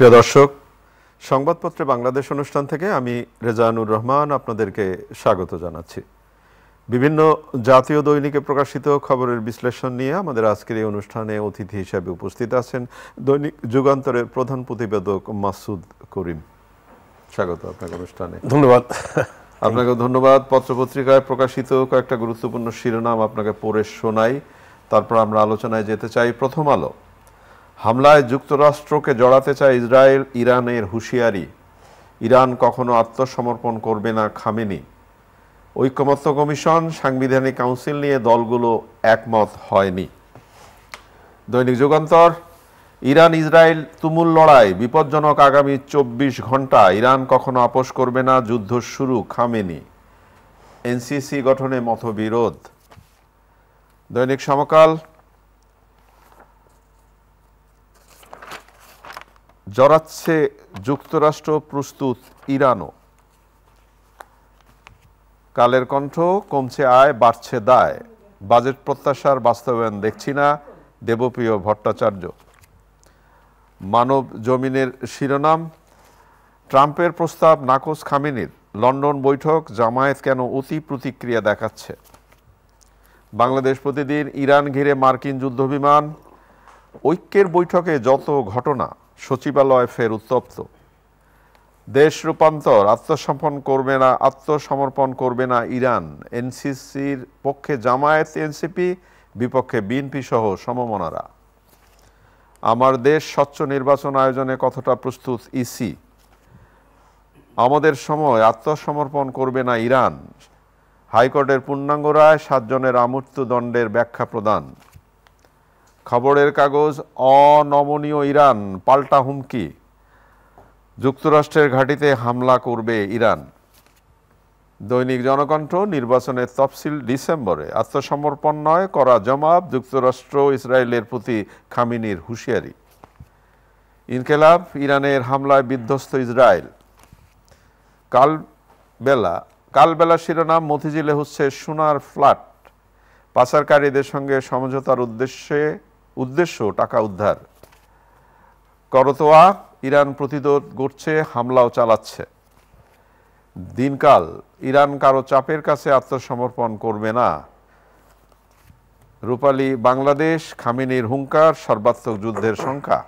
প্রিয় দর্শক, সংবাদপত্রে বাংলাদেশ অনুষ্ঠান থেকে আমি রেজানুর রহমান আপনাদেরকে স্বাগত জানাচ্ছি। বিভিন্ন জাতীয় দৈনিকে প্রকাশিত খবরের বিশ্লেষণ নিয়ে আমাদের আজকের এই অনুষ্ঠানে অতিথি হিসেবে উপস্থিত আছেন দৈনিক যুগান্তরের প্রধান প্রতিবেদক মাসুদ করিম। স্বাগত আপনাকে অনুষ্ঠানে। ধন্যবাদ। আপনাকে ধন্যবাদ। পত্রপত্রিকায় প্রকাশিত কয়েকটা গুরুত্বপূর্ণ শিরোনাম আপনাকে পড়ে শোনাই, তারপর আমরা আলোচনায় যেতে চাই। প্রথম আলো, হামলায় যুক্তরাষ্ট্রকে জড়াতে চায় ইসরায়েল, ইরানের হুঁশিয়ারি, ইরান কখনো আত্মসমর্পণ করবে না খামেনি। ঐকমত্য কমিশন, সাংবিধানিক কাউন্সিল নিয়ে দলগুলো একমত হয়নি। দৈনিক যুগান্তর, ইরান ইসরায়েল তুমুল লড়াই, বিপজ্জনক আগামী 24 ঘন্টা, ইরান কখনো আপোষ করবে না, যুদ্ধ শুরু খামেনি। এনসিসি গঠনে মতবিরোধ। দৈনিক সমকাল, জড়াচ্ছে যুক্তরাষ্ট্র, প্রস্তুত ইরানও। কালের কণ্ঠ, কমছে আয় বাড়ছে দায়, বাজেট প্রত্যাশার বাস্তবায়ন দেখছি না, দেবপ্রিয় ভট্টাচার্য। মানব জমিনের শিরোনাম, ট্রাম্পের প্রস্তাব নাকচ খামেনির, লন্ডন বৈঠক, জামায়াত কেন অতি প্রতিক্রিয়া দেখাচ্ছে। বাংলাদেশ প্রতিদিন, ইরান ঘিরে মার্কিন যুদ্ধবিমান, ঐক্যের বৈঠকে যত ঘটনা, সচিবালয় ফের উত্তপ্ত। দেশ রূপান্তর, আত্মসমর্পণ করবে না ইরান, এনসিসির পক্ষে জামায়াত এনসিপি, বিপক্ষে বিএনপি সহ সমমনারা। আমার দেশ, স্বচ্ছ নির্বাচন আয়োজনে কতটা প্রস্তুত ইসি। আমাদের সময়, আত্মসমর্পণ করবে না ইরান, হাইকোর্টের পূর্ণাঙ্গ রায়, 7 জনের আমৃত্যুদণ্ডের ব্যাখ্যা প্রদান। খবরের কাগজ, অনমনীয় ইরান, পাল্টা হুমকি, যুক্তরাষ্ট্রের ঘাঁটিতে হামলা করবে ইরান। দৈনিক জনকণ্ঠ, নির্বাচনের তফসিল ডিসেম্বরে, আত্মসমর্পণ নয় করা জবাব, যুক্তরাষ্ট্র ইসরায়েলের প্রতি খামেনির হুঁশিয়ারি। ইনকেলাব, ইরানের হামলায় বিধ্বস্ত ইসরায়েল। কালবেলা শিরোনাম, মতিঝিলে হচ্ছে সোনার ফ্ল্যাট, পাচারকারীদের সঙ্গে সমঝোতার উদ্দেশ্য টাকা উদ্ধার। করতোয়া, ইরান প্রতিরোধ গড়ছে, হামলাও চালাচ্ছে। দিনকাল, ইরান কারো চাপের কাছে আত্মসমর্পণ করবে না। রূপালী বাংলাদেশ, খামেনির হুঙ্কার, সর্বাত্মক যুদ্ধের সংখ্যা।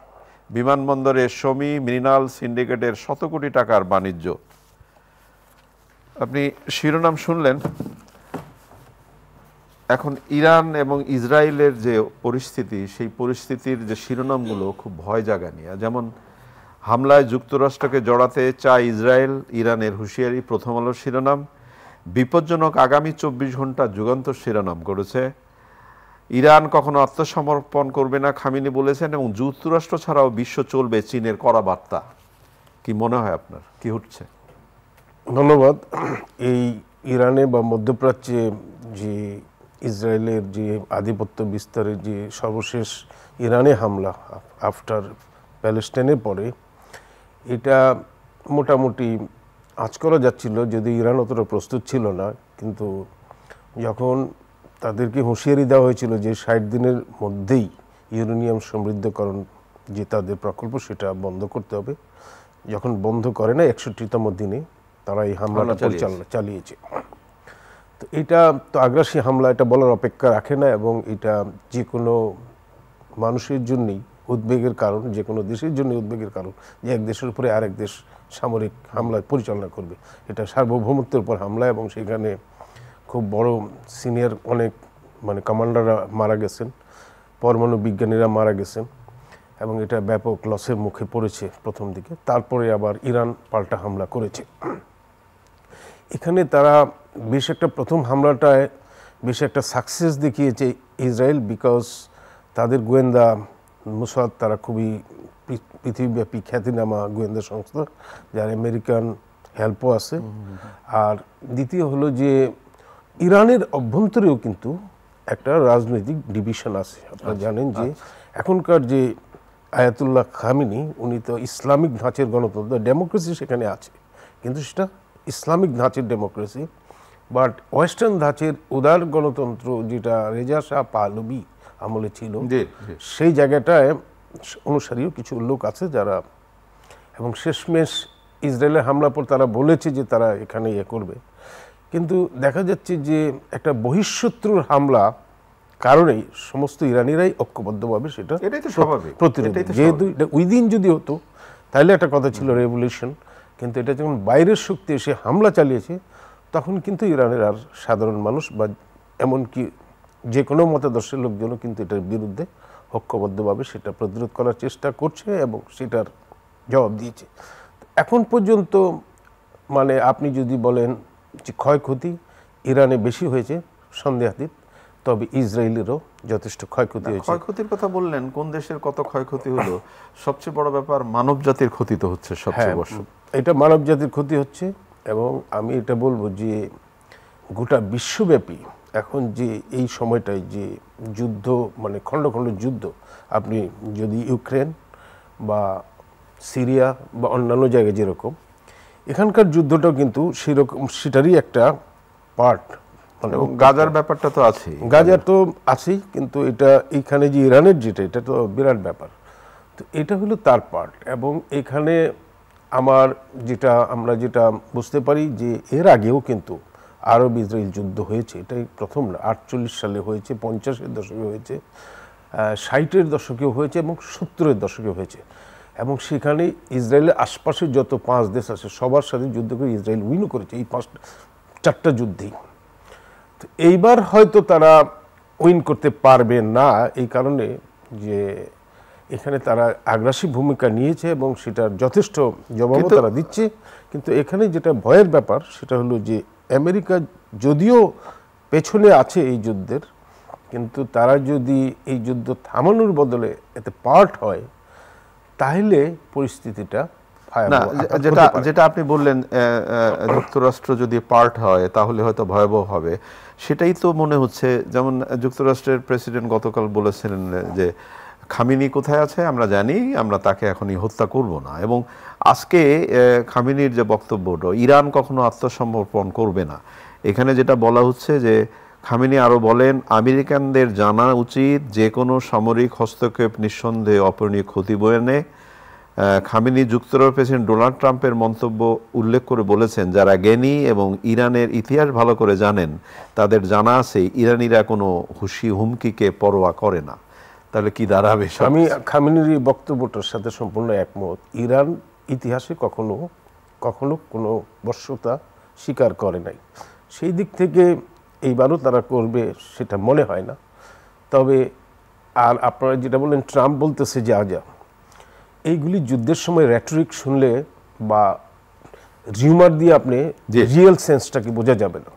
বিমানবন্দরে শমী মৃণাল সিন্ডিকেটের শত কোটি টাকার বাণিজ্য। আপনি শিরোনাম শুনলেন। এখন ইরান এবং ইসরায়েলের যে পরিস্থিতি, সেই পরিস্থিতির যে শিরোনামগুলো খুব ভয় জাগানিয়া। যেমন, হামলায় যুক্তরাষ্ট্রকে জড়াতে চায় ইসরায়েল, ইরানের হুঁশিয়ারি, প্রথম আলোর শিরোনাম। বিপজ্জনক আগামী 24 ঘন্টা, যুগান্তর শিরোনাম করেছে। ইরান কখনো আত্মসমর্পণ করবে না খামেনি বলেছেন, এবং যুক্তরাষ্ট্র ছাড়াও বিশ্ব চলবে চীনের কড়া বার্তা। কি মনে হয় আপনার, কি হচ্ছে? ধন্যবাদ। এই ইরানে বা মধ্যপ্রাচ্যে যে ইসরায়েলের যে আধিপত্য বিস্তারের যে সর্বশেষ ইরানে হামলা আফটার প্যালেস্টাইনের পরে, এটা মোটামুটি আঁচ করা যাচ্ছিল, যদি ইরান অতটা প্রস্তুত ছিল না। কিন্তু যখন তাদেরকে হুঁশিয়ারি দেওয়া হয়েছিল যে 60 দিনের মধ্যেই ইউরেনিয়াম সমৃদ্ধকরণ যে তাদের প্রকল্প, সেটা বন্ধ করতে হবে, যখন বন্ধ করে না 61তম দিনে তারা এই হামলাটা পরিচালনা চালিয়েছে। তো এটা তো আগ্রাসী হামলা, এটা বলার অপেক্ষা রাখে না, এবং এটা যে কোনো মানুষের জন্যই উদ্বেগের কারণ, যে কোনো দেশের জন্য উদ্বেগের কারণ যে এক দেশের উপরে আরেক দেশ সামরিক হামলা পরিচালনা করবে। এটা সার্বভৌমত্বের উপর হামলা, এবং সেখানে খুব বড় সিনিয়র অনেক কমান্ডাররা মারা গেছেন, পরমাণু বিজ্ঞানীরা মারা গেছেন, এবং এটা ব্যাপক লসের মুখে পড়েছে প্রথম দিকে। তারপরে আবার ইরান পাল্টা হামলা করেছে। এখানে তারা বেশ একটা প্রথম হামলাটায় বেশ একটা সাকসেস দেখিয়েছে ইসরায়েল, বিকজ তাদের গোয়েন্দা মোসাদ, তারা খুবই পৃথিবীব্যাপী খ্যাতিনামা গোয়েন্দা সংস্থা, যার আমেরিকান হেল্পও আছে। আর দ্বিতীয় হলো যে ইরানের অভ্যন্তরেও কিন্তু একটা রাজনৈতিক ডিভিশন আছে। আপনারা জানেন যে এখনকার যে আয়াতুল্লাহ খামেনি, উনি তো ইসলামিক ধাঁচের গণতন্ত্র, ডেমোক্রেসি সেখানে আছে, কিন্তু সেটা ইসলামিক ধাঁচের ডেমোক্রেসি। বাট ওয়েস্টার্ন ধাঁচের উদার গণতন্ত্র, যেটা রেজা শাহ পাহলভি আমলে ছিল, সেই জায়গাটায় অনুসারীও কিছু লোক আছে যারা এবং শেষমেশ ইসরায়েলের হামলার পর তারা বলেছে যে তারা এখানে করবে, কিন্তু দেখা যাচ্ছে যে একটা বহিঃশত্রুর হামলা কারণেই সমস্ত ইরানিরাই ঐক্যবদ্ধভাবে সেটা এটাই তো স্বাভাবিক প্রতিরোধ, যেহেতু এটা উইদিন যদি হতো তাহলে একটা কথা ছিল রেভলিউশন, কিন্তু এটা যখন বাইরের শক্তি এসে হামলা চালিয়েছে তখন কিন্তু ইরানের আর সাধারণ মানুষ বা এমনকি যে কোনো মতাদর্শের লোকজনও কিন্তু এটার বিরুদ্ধে ঐক্যবদ্ধভাবে সেটা প্রতিরোধ করার চেষ্টা করছে এবং সেটার জবাব দিয়েছে। এখন পর্যন্ত মানে আপনি যদি বলেন যে ক্ষয়ক্ষতি ইরানে বেশি হয়েছে সন্দেহাতীত, তবে ইসরায়েলেরও যথেষ্ট ক্ষয়ক্ষতি হয়েছে। ক্ষয়ক্ষতির কথা বললেন, কোন দেশের কত ক্ষয়ক্ষতি হলো, সবচেয়ে বড় ব্যাপার মানব জাতির ক্ষতি তো হচ্ছে সবচেয়ে বড়। এটা মানব জাতির ক্ষতি হচ্ছে এবং আমি এটা বলবো যে গোটা বিশ্বব্যাপী এখন যে এই সময়টায় যে যুদ্ধ মানে খণ্ড খণ্ড যুদ্ধ, আপনি যদি ইউক্রেন বা সিরিয়া বা অন্যান্য জায়গায় যেরকম, এখানকার যুদ্ধটাও কিন্তু সেরকম সেটারই একটা পার্ট। এবং গাজার ব্যাপারটা তো আছে, গাজার তো আছেই, কিন্তু এটা এইখানে যে ইরানের যেটা এটা তো বিরাট ব্যাপার। তো এটা হলো তার পার্ট। এবং এখানে আমরা যেটা বুঝতে পারি যে এর আগেও কিন্তু আরব ইসরায়েল যুদ্ধ হয়েছে, এটাই প্রথম না। 48 সালে হয়েছে, 50-এর দশকে হয়েছে, 60-এর দশকেও হয়েছে এবং 70-এর দশকেও হয়েছে। এবং সেখানে ইসরায়েলের আশপাশে যত 5 দেশ আছে সবার সাথে যুদ্ধ করে ইসরায়েল উইনও করেছে এই 4টা যুদ্ধেই। তো এইবার হয়তো তারা উইন করতে পারবে না, এই কারণে যে এখানে তারা আগ্রাসী ভূমিকা নিয়েছে এবং সেটার যথেষ্ট জবাবও তারা দিচ্ছে। কিন্তু এখানে যেটা ভয়ের ব্যাপার সেটা হলো যে আমেরিকা যদিও পেছনে আছে এই যুদ্ধের, কিন্তু তারা যদি এই যুদ্ধ থামানোর বদলে এতে পার্ট হয় তাহলে পরিস্থিতিটা যেটা আপনি বললেন যুক্তরাষ্ট্র যদি পার্ট হয় তাহলে হয়তো ভয়াবহ হবে, সেটাই তো মনে হচ্ছে। যেমন যুক্তরাষ্ট্রের প্রেসিডেন্ট গতকাল বলেছিলেন যে খামেনি কোথায় আছে আমরা জানি, আমরা তাকে এখনই হত্যা করব না। এবং আজকে খামেনির যে বক্তব্যটা, ইরান কখনো আত্মসমর্পণ করবে না, এখানে যেটা বলা হচ্ছে যে খামেনি আরও বলেন আমেরিকানদের জানা উচিত যে কোনো সামরিক হস্তক্ষেপ নিঃসন্দেহে অপূরণীয় ক্ষতি বয়ে আনে। খামেনি যুক্তরাষ্ট্রের প্রেসিডেন্ট ডোনাল্ড ট্রাম্পের মন্তব্য উল্লেখ করে বলেছেন, যারা জ্ঞানী এবং ইরানের ইতিহাস ভালো করে জানেন তাদের জানা আছে ইরানিরা কোনো হুমকিকে পরোয়া করে না। তাহলে কি দাঁড়াবে? আমি খামেনির বক্তব্যটার সাথে সম্পূর্ণ একমত। ইরান ইতিহাসে কখনো কোনো বর্ষতা স্বীকার করে নাই, সেই দিক থেকে এইবারও তারা করবে সেটা মনে হয় না। তবে আর আপনারা যেটা বললেন ট্রাম্প বলতেছে যা এইগুলি যুদ্ধের সময় র্যাটরিক শুনলে বা রিউমার দিয়ে আপনি রিয়েল সেন্সটাকে বোঝা যাবে না।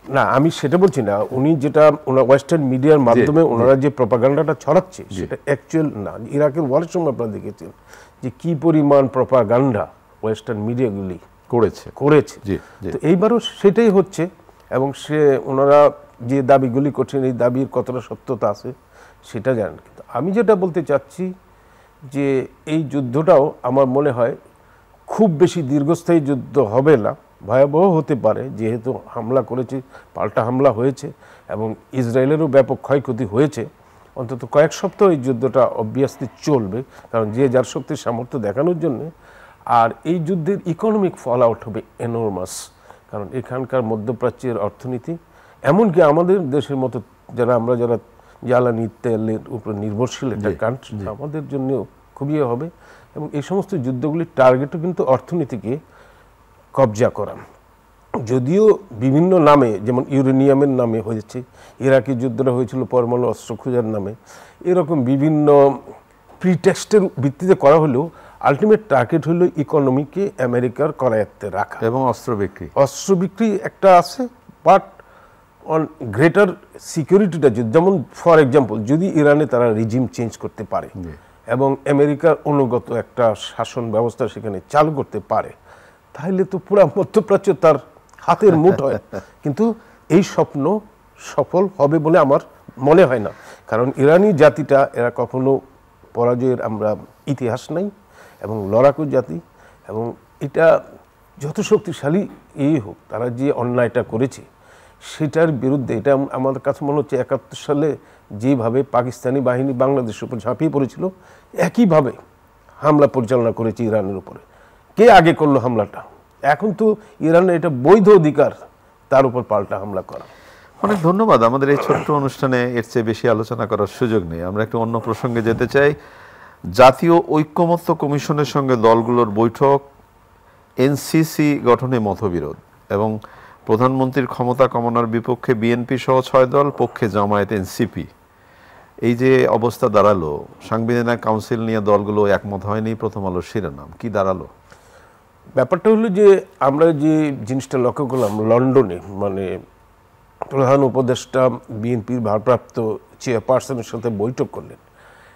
না, আমি সেটা বলছি না। উনি যেটা ওয়েস্টার্ন মিডিয়ার মাধ্যমে ওনারা যে প্রপাগান্ডাটা ছড়াচ্ছে সেটা অ্যাকচুয়াল না। ইরাকের ওয়ারের সময় আপনারা দেখেছেন যে কি পরিমাণ প্রপাগান্ডা ওয়েস্টার্ন মিডিয়াগুলি করেছে। তো এইবারও সেটাই হচ্ছে এবং ওনারা যে দাবিগুলি করছেন এই দাবির কতটা সত্যতা আছে সেটা জানেন। কিন্তু আমি যেটা বলতে চাচ্ছি যে এই যুদ্ধটাও আমার মনে হয় খুব বেশি দীর্ঘস্থায়ী যুদ্ধ হবে না, ভয়াবহ হতে পারে, যেহেতু হামলা করেছে, পাল্টা হামলা হয়েছে এবং ইসরায়েলেরও ব্যাপক ক্ষয়ক্ষতি হয়েছে। অন্তত কয়েক সপ্তাহ এই যুদ্ধটা অবভিয়াসলি চলবে, কারণ যে যার শক্তির সামর্থ্য দেখানোর জন্যে। আর এই যুদ্ধের ইকোনমিক ফল আউট হবে এনর্মাস, কারণ এখানকার মধ্যপ্রাচ্যের অর্থনীতি, এমনকি আমাদের দেশের মতো যারা জ্বালানি তেলের উপর নির্ভরশীল একটা কান্ট্রি, আমাদের জন্য খুবই হবে। এবং এই সমস্ত যুদ্ধগুলির টার্গেটও কিন্তু অর্থনীতিকে কবজা করা। যদিও বিভিন্ন নামে, যেমন ইউরেনিয়ামের নামে হয়েছে, ইরাকি যুদ্ধটা হয়েছিল পরমাণু অস্ত্র খোঁজার নামে, এরকম বিভিন্ন প্রিটেক্সটের ভিত্তিতে করা হলেও আলটিমেট টার্গেট হলো ইকোনমিকে আমেরিকার করায়ত্তে রাখা এবং অস্ত্র বিক্রি একটা আছে, বাট অন গ্রেটার সিকিউরিটিটা, যেমন ফর এক্সাম্পল যদি ইরানে তারা রিজিম চেঞ্জ করতে পারে এবং আমেরিকার অনুগত একটা শাসন ব্যবস্থা সেখানে চালু করতে পারে, তাহলে তো পুরা মধ্যপ্রাচ্য তার হাতের মুঠোয়। কিন্তু এই স্বপ্ন সফল হবে বলে আমার মনে হয় না, কারণ ইরানি জাতিটা এরা কখনো পরাজয়ের আমরা ইতিহাস নাই এবং লড়াকু জাতি। এবং এটা যত শক্তিশালী হোক, তারা যে অন্যায়টা করেছে সেটার বিরুদ্ধে, এটা আমার কাছে মনে হচ্ছে 71 সালে যেভাবে পাকিস্তানি বাহিনী বাংলাদেশের উপর ঝাঁপিয়ে পড়েছিল একইভাবে হামলা পরিচালনা করেছে ইরানের উপরে। কে আগে করলো হামলাটা? এখন তো ইরানের এটা বৈধ অধিকার তার উপর পাল্টা হামলা করা। অনেক ধন্যবাদ। আমাদের এই ছোট্ট অনুষ্ঠানে এর চেয়ে বেশি আলোচনা করার সুযোগ নেই। আমরা একটু অন্য প্রসঙ্গে যেতে চাই। জাতীয় ঐক্যমত্য কমিশনের সঙ্গে দলগুলোর বৈঠক, এনসিসি গঠনে মতবিরোধ এবং প্রধানমন্ত্রীর ক্ষমতা কমানোর বিপক্ষে বিএনপি সহ 6 দল, পক্ষে জামায়াত, এনসিপি। এই যে অবস্থা দাঁড়ালো, সাংবিধানিক কাউন্সিল নিয়ে দলগুলো একমত হয়নি, প্রথম আলোর শিরোনাম। কি দাঁড়ালো? ব্যাপারটা হলো যে আমরা যে জিনিসটা লক্ষ্য করলাম লন্ডনে, মানে প্রধান উপদেষ্টা বিএনপির ভারপ্রাপ্ত চেয়ারপারসনের সাথে বৈঠক করলেন,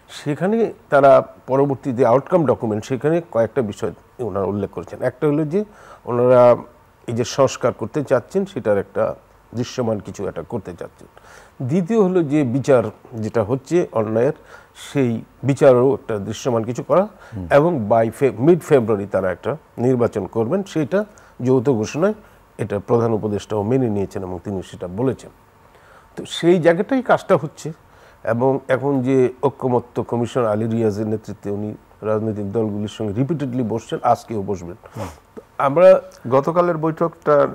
সেখানে তারা পরবর্তীতে আউটকাম ডকুমেন্ট, সেখানে কয়েকটা বিষয় ওনারা উল্লেখ করেছেন। একটা হলো যে ওনারা এই যে সংস্কার করতে চাচ্ছেন সেটার একটা দৃশ্যমান কিছু একটা করতে চাচ্ছেন। দ্বিতীয় হলো যে বিচার যেটা হচ্ছে অন্যায়ের, সেই বিচারও একটা দৃশ্যমান কিছু করা, এবং মিড ফেব্রুয়ারি তারা একটা নির্বাচন করবেন, সেটা যৌথ ঘোষণায় এটা প্রধান উপদেষ্টাও মেনে নিয়েছেন এবং তিনি সেটা বলেছেন। তো সেই জায়গাটাই কাজটা হচ্ছে। এবং এখন যে ঐক্যমত্য কমিশন আলী রিয়াজের নেতৃত্বে উনি রাজনৈতিক দলগুলির সঙ্গে রিপিটেডলি বসছেন, আজকেও বসবেন। আমরা গতকালের বৈঠকটার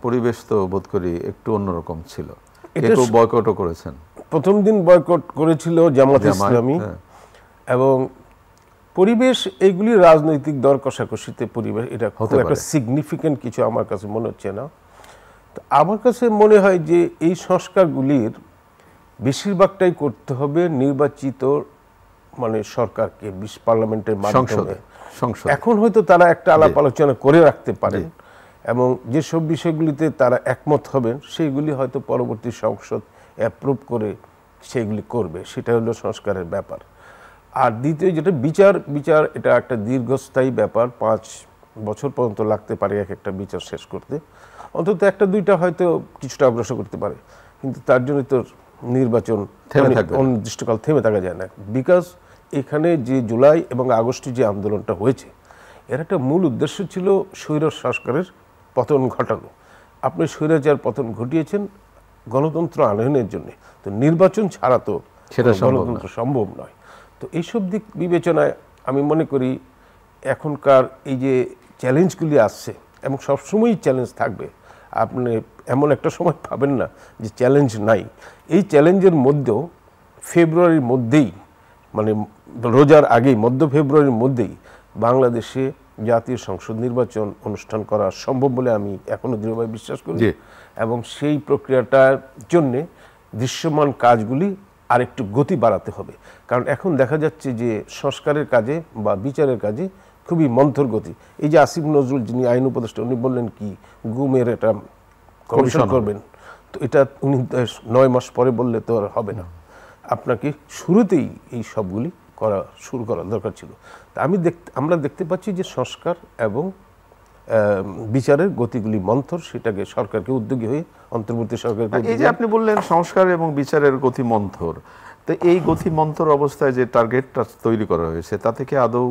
পরিবেশ তো বোধ করি একটু অন্যরকম ছিল, একটু বয়কটও করেছেন। প্রথম দিন বয়কট করেছিল জামাত ইসলামী, এবং পরিবেশ এইগুলি রাজনৈতিক দর কষাকষিতে পরিবেশ, এটা খুব একটা সিগনিফিক্যান্ট কিছু আমার কাছে মনে হচ্ছে না। তো আমার কাছে মনে হয় যে এই সংস্কারগুলির বেশিরভাগটাই করতে হবে নির্বাচিত মানে সরকারকে, পার্লামেন্টের মাধ্যমে। এখন হয়তো তারা একটা আলাপ আলোচনা করে রাখতে পারেন এবং যেসব বিষয়গুলিতে তারা একমত হবেন সেইগুলি হয়তো পরবর্তী সংসদ অ্যাপ্রুভ করে সেইগুলি করবে, সেটা হলো সংস্কারের ব্যাপার। আর দ্বিতীয় যেটা বিচার, এটা একটা দীর্ঘস্থায়ী ব্যাপার, 5 বছর পর্যন্ত লাগতে পারে এক একটা বিচার শেষ করতে। অন্তত একটা দুইটা হয়তো কিছুটা অগ্রসর করতে পারে, কিন্তু তার জন্য তো নির্বাচন অনির্দিষ্টকাল থেমে থাকা যায় না। বিকজ এখানে যে জুলাই এবং আগস্টে যে আন্দোলনটা হয়েছে, এর একটা মূল উদ্দেশ্য ছিল স্বৈর সংস্কারের পতন ঘটানো। আপনি স্বৈরাচার পতন ঘটিয়েছেন গণতন্ত্র আনয়নের জন্য, তো নির্বাচন ছাড়া তো গণতন্ত্র সম্ভব নয়। তো এইসব দিক বিবেচনায় আমি মনে করি এখনকার এই যে চ্যালেঞ্জগুলি আসছে, এবং সবসময়ই চ্যালেঞ্জ থাকবে, আপনি এমন একটা সময় পাবেন না যে চ্যালেঞ্জ নাই। এই চ্যালেঞ্জের মধ্যেও ফেব্রুয়ারির মধ্যেই, মানে রোজার আগেই, মধ্য ফেব্রুয়ারির মধ্যেই বাংলাদেশে জাতীয় সংসদ নির্বাচন অনুষ্ঠান করা সম্ভব বলে আমি এখনো দৃঢ়ভাবে বিশ্বাস করি। এবং সেই প্রক্রিয়াটার জন্যে দৃশ্যমান কাজগুলি আরেকটু গতি বাড়াতে হবে। কারণ এখন দেখা যাচ্ছে যে সংস্কারের কাজে বা বিচারের কাজে খুবই মন্থর গতি। এই যে আসিফ নজরুল যিনি আইন উপদেষ্টা, উনি বললেন কি গুমের একটা কমিশন করবেন, তো এটা উনি 9 মাস পরে বললে তো আর হবে না। আপনাকে শুরুতেই এই সবগুলি শুরু করা দরকার ছিল। তা আমরা দেখতে পাচ্ছি যে সংস্কার এবং বিচারের গতিগুলি মন্থর, সেটাকে সরকারকে উদ্যোগী হয়ে অন্তর্বর্তী সরকারকে, এই যে আপনি বললেন সংস্কার এবং বিচারের গতি মন্থর, তো এই গতি মন্থর অবস্থায় যে টার্গেটটা তৈরি করা হয়েছে, তা থেকে আদৌ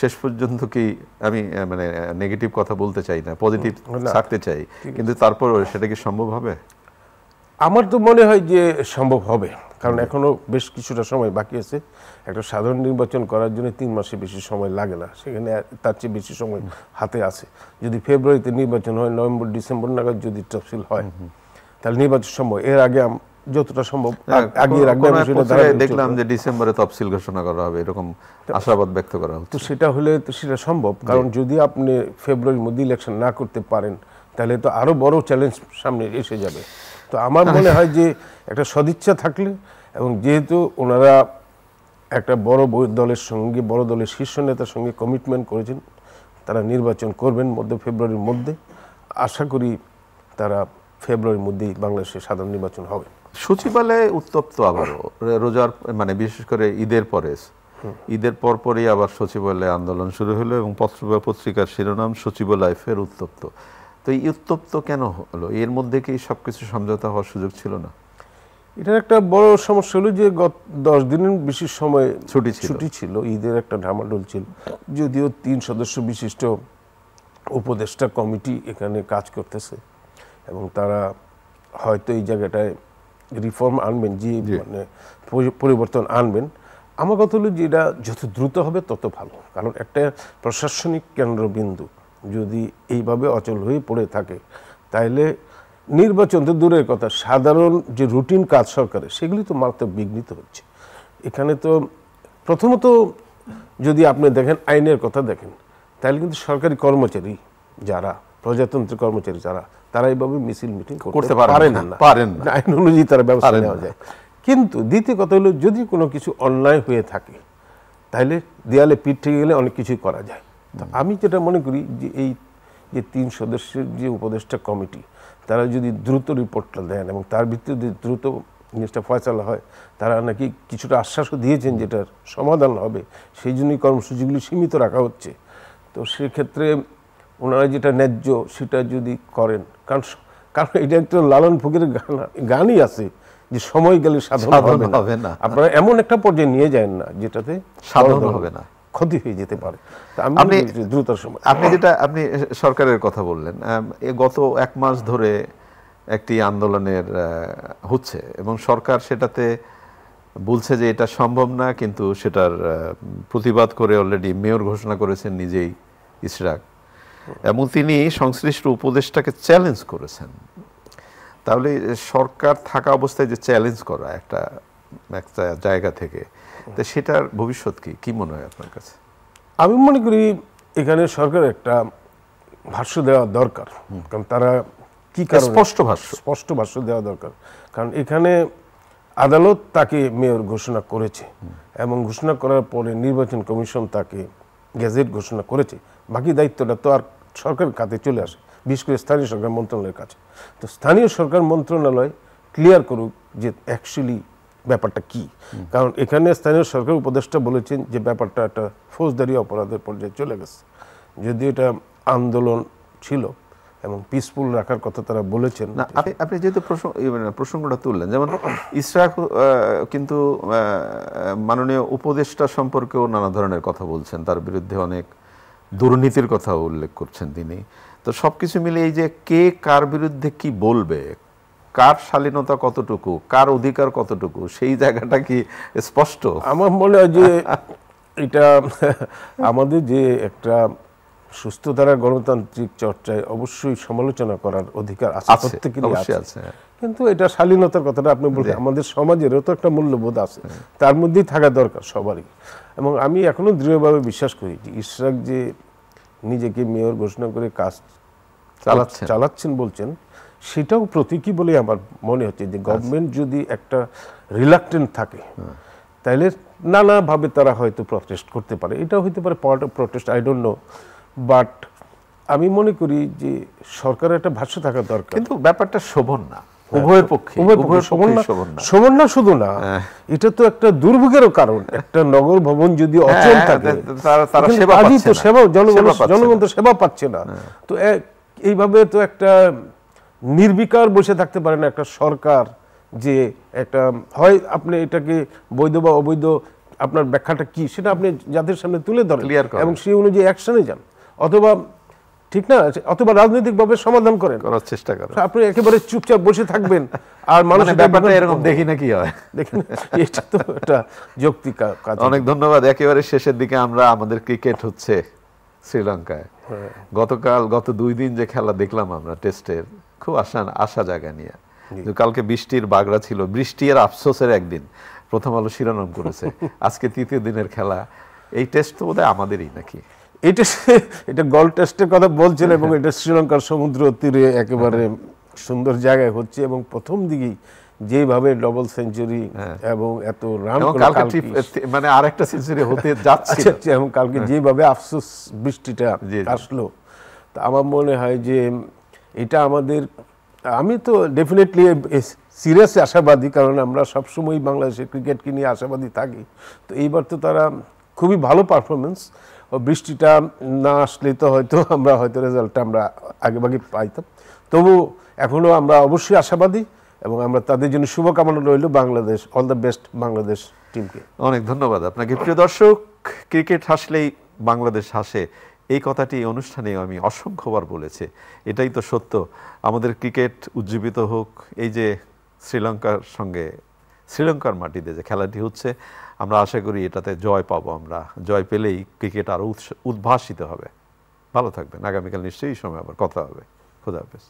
শেষ পর্যন্ত কি, আমি মানে নেগেটিভ কথা বলতে চাই না, পজিটিভ থাকতে চাই, কিন্তু তারপর সেটা কি সম্ভব হবে? আমার তো মনে হয় যে সম্ভব হবে, কারণ এখনো বেশ কিছুটা সময় বাকি আছে। একটা সাধারণ নির্বাচন করার জন্য 3 মাসের বেশি সময় লাগে না, সেখানে তার চেয়ে বেশি সময় হাতে আছে। যদি ফেব্রুয়ারিতে নির্বাচন হয়, নভেম্বর ডিসেম্বর নাগাদ যদি তফসিল হয়, তাহলে নির্বাচন সম্ভব। এর আগে যতটা সম্ভব আগে দেখলাম যে ডিসেম্বরে তফসিল ঘোষণা করা হবে, এরকম আশাবাদ ব্যক্ত করা হচ্ছে। তো সেটা হলে তো সেটা সম্ভব, কারণ যদি আপনি ফেব্রুয়ারির মধ্যে ইলেকশন না করতে পারেন, তাহলে তো আরো বড় চ্যালেঞ্জ সামনে এসে যাবে। তো আমার মনে হয় যে একটা সদিচ্ছা থাকলে, এবং যেহেতু ওনারা একটা বড় দলের সঙ্গে, বড় দলের শীর্ষ নেতার সঙ্গে কমিটমেন্ট করেছেন, তারা নির্বাচন করবেন মধ্য ফেব্রুয়ারির মধ্যে, আশা করি তারা ফেব্রুয়ারির মধ্যেই বাংলাদেশে সাধারণ নির্বাচন হবে। সচিবালয়ে উত্তপ্ত আবারও রোজার, মানে বিশেষ করে ঈদের পরপরই আবার সচিবালয়ে আন্দোলন শুরু হলো, এবং পত্রিকার শিরোনাম সচিবালয় ফের উত্তপ্ত। তো এই উত্তপ্ত কেন হলো? এর মধ্যে কি সবকিছু সমঝোতা হওয়ার সুযোগ ছিল না? এটার একটা বড় সমস্যা হলো যে গত 10 দিনের বেশি সময় ছুটি ছিল, ঈদের একটা ঢামাডোল ছিল। যদিও 3 সদস্য বিশিষ্ট উপদেষ্টা কমিটি এখানে কাজ করতেছে, এবং তারা হয়তো এই জায়গাটায় রিফর্ম আনবেন, যে মানে পরিবর্তন আনবেন। আমার কথা হলো যে এটা যত দ্রুত হবে তত ভালো, কারণ একটা প্রশাসনিক কেন্দ্রবিন্দু যদি এইভাবে অচল হয়ে পড়ে থাকে তাইলে নির্বাচন তো দূরের কথা, সাধারণ যে রুটিন কাজ সরকারের সেগুলি তো মারাত্মক বিঘ্নিত হচ্ছে। এখানে তো প্রথমত যদি আপনি দেখেন আইনের কথা দেখেন, তাহলে কিন্তু সরকারি কর্মচারী যারা, প্রজাতন্ত্রের কর্মচারী যারা, তারা এইভাবে মিছিল মিটিং করতে পারেন না, আইন অনুযায়ী তারা ব্যবস্থা নেওয়া যায়। কিন্তু দ্বিতীয় কথা হলো যদি কোনো কিছু অন্যায় হয়ে থাকে তাহলে দেয়ালে পিঠ থেকে গেলে অনেক কিছুই করা যায়। তো আমি যেটা মনে করি যে এই যে 3 সদস্যের যে উপদেষ্টা কমিটি, তারা যদি দ্রুত রিপোর্টটা দেন এবং তার ভিত্তিতে যদি দ্রুত জিনিসটা ফয়সালা হয়, তারা নাকি কিছুটা আশ্বাসও দিয়েছেন যেটার সমাধান হবে, সেই জন্যই কর্মসূচিগুলি সীমিত রাখা হচ্ছে। তো সেক্ষেত্রে ওনারা যেটা ন্যায্য সেটা যদি করেন, কারণ এটা একটা লালন ফকিরের গানই আছে যে সময় গেলে সাধন হবে না। আপনারা এমন একটা পর্যায়ে নিয়ে যায় না যেটাতে সাধন হবে না, ক্ষতি হয়ে যেতে পারে। আপনি দ্রুত সময় আপনি সরকারের কথা বললেন, গত 1 মাস ধরে একটি আন্দোলনের হচ্ছে এবং সরকার সেটাতে বলছে যে এটা সম্ভব না, কিন্তু সেটার প্রতিবাদ করে অলরেডি মেয়র ঘোষণা করেছেন নিজেই ইশরাক, এবং তিনি সংশ্লিষ্ট উপদেষ্টাকে চ্যালেঞ্জ করেছেন। তাহলে সরকার থাকা অবস্থায় যে চ্যালেঞ্জ করা একটা জায়গা থেকে, তো সেটার ভবিষ্যৎ কি মনে হয় আপনার কাছে? আমি মনে করি এখানে সরকার একটা ভাষ্য দেওয়া দরকার, কারণ তারা কি কারণে স্পষ্ট ভাষ্য দেওয়া দরকার। কারণ এখানে আদালত তাকে মেয়র ঘোষণা করেছে এবং ঘোষণা করার পরে নির্বাচন কমিশন তাকে গেজেট ঘোষণা করেছে, বাকি দায়িত্বটা তো আর সরকারের কাছে চলে আসে, বিশেষ করে স্থানীয় সরকার মন্ত্রণালয়ের কাছে। তো স্থানীয় সরকার মন্ত্রণালয় ক্লিয়ার করুক যে অ্যাকচুয়ালি ব্যাপারটা কি। কারণ এখানে স্থানীয় সরকার উপদেষ্টা বলেছেন যে ব্যাপারটা একটা ফৌজদারি অপরাধের পর্যায়ে চলে গেছে, যদিও এটা আন্দোলন ছিল এবং পিসফুল রাখার কথা তারা বলেছেন। না, আপনি যেহেতু প্রসঙ্গটা তুললেন, যেমন ইশরাক কিন্তু মাননীয় উপদেষ্টা সম্পর্কেও নানা ধরনের কথা বলছেন, তার বিরুদ্ধে অনেক দুর্নীতির কথা উল্লেখ করছেন তিনি। তো সবকিছু মিলে এই যে কে কার বিরুদ্ধে কি বলবে, কার শালীনতা কতটুকু, কার অধিকার কতটুকু, সেই জায়গাটা কি স্পষ্ট? আমার মনে হয় যে এটা আমাদের যে একটা সুস্থ ধারা গণতান্ত্রিক চর্চায় অবশ্যই সমালোচনা করার অধিকার আছে, প্রত্যেকেরই আছে, কিন্তু এটা শালীনতার কথাটা আপনি বলছেন, আমাদের সমাজেরও তো একটা মূল্যবোধ আছে, তার মধ্যেই থাকা দরকার সবারই। এবং আমি এখনো দৃঢ়ভাবে বিশ্বাস করি যে ইশরাক যে নিজেকে মেয়র ঘোষণা করে কাজ চালাচ্ছেন বলছেন, সেটাও প্রতীকী বলে আমার মনে হচ্ছে যে গভর্নমেন্ট যদি একটা রিলাক্টেন্ট থাকে তাহলে নানাভাবে তারা হয়তো প্রটেস্ট করতে পারে, এটাও হইতে পারে part of protest, I don't know. But আমি মনে করি যে সরকারের একটা ভাষ্য থাকা দরকার। কিন্তু ব্যাপারটা শোভন না উভয়ের পক্ষে, শোভন না শুধু না, এটা তো একটা দুর্ভোগেরও কারণ। একটা নগর ভবন যদি অচল থাকে, জনগণ তো সেবা পাচ্ছে না। তো এইভাবে তো একটা নির্বিকার বসে থাকতে পারে না একটা সরকার, যে একটা হয় আপনি এটাকে বৈধ বা অবৈধ, আপনার ব্যাখ্যাটা কি সেটা আপনি যাদের সামনে তুলে ধরেন এবং সেই অনুযায়ী অ্যাকশনে যান, অথবা ঠিক না, অথবা রাজনৈতিকভাবে সমাধান করার চেষ্টা করেন। আপনি একেবারে চুপচাপ বসে থাকবেন আর মানুষের ব্যাপারটা এরকম দেখি না কি হয়, দেখেন এটা তো একটা যৌক্তিক কাজ। অনেক ধন্যবাদ। একেবারে শেষের দিকে আমরা, আমাদের ক্রিকেট হচ্ছে শ্রীলঙ্কায়। গত 2 দিন যে খেলা দেখলাম আমরা টেস্টের, খুব আশা জায়গা নিয়ে। কালকে বৃষ্টির বাগড়া ছিল, বৃষ্টি আর আফসোসের একদিন, প্রথম আলো শিরোনাম করেছে। আজকে 3য় দিনের খেলা, এই টেস্ট তো বোধহয় আমাদেরই নাকি? এটা গোল টেস্টের কথা বলছেন এবং এটা শ্রীলঙ্কার সমুদ্র তীরে একেবারে সুন্দর জায়গায় হচ্ছে এবং প্রথম দিকেই যেভাবে ডবল সেঞ্চুরি এবং এত রান, মানে আরেকটা সেঞ্চুরি হতে যাচ্ছে, এবং কালকে যেভাবে আফসোস বৃষ্টিটা আসলো, তা আমার মনে হয় যে এটা আমাদের, আমি তো ডেফিনেটলি সিরিয়াসলি আশাবাদী, কারণ আমরা সবসময় বাংলাদেশের ক্রিকেটকে নিয়ে আশাবাদী থাকি। তো এইবার তো তারা খুবই ভালো পারফরমেন্স, বৃষ্টিটা না আসলে তো আমরা হয়তো রেজাল্টটা আমরা আগেভাগে পাইতাম, তবু এখনও আমরা অবশ্যই আশাবাদী এবং আমরা তাদের জন্য শুভকামনা রইল। Bangladesh, all the best Bangladesh টিমকে। অনেক ধন্যবাদ আপনাকে। প্রিয় দর্শক, ক্রিকেট হাসলেই বাংলাদেশ হাসে, এই কথাটি অনুষ্ঠানে আমি অসংখ্যবার বলেছি, এটাই তো সত্য। আমাদের ক্রিকেট উজ্জীবিত হোক, এই যে শ্রীলঙ্কার সঙ্গে শ্রীলঙ্কার মাটিতে যে খেলাটি হচ্ছে, আমরা আশা করি এটাতে জয় পাবো। আমরা জয় পেলেই ক্রিকেট আরও উদ্ভাসিত হবে। ভালো থাকবেন, আগামীকাল নিশ্চয়ই সময় আবার কথা হবে। খোদা হাফেজ।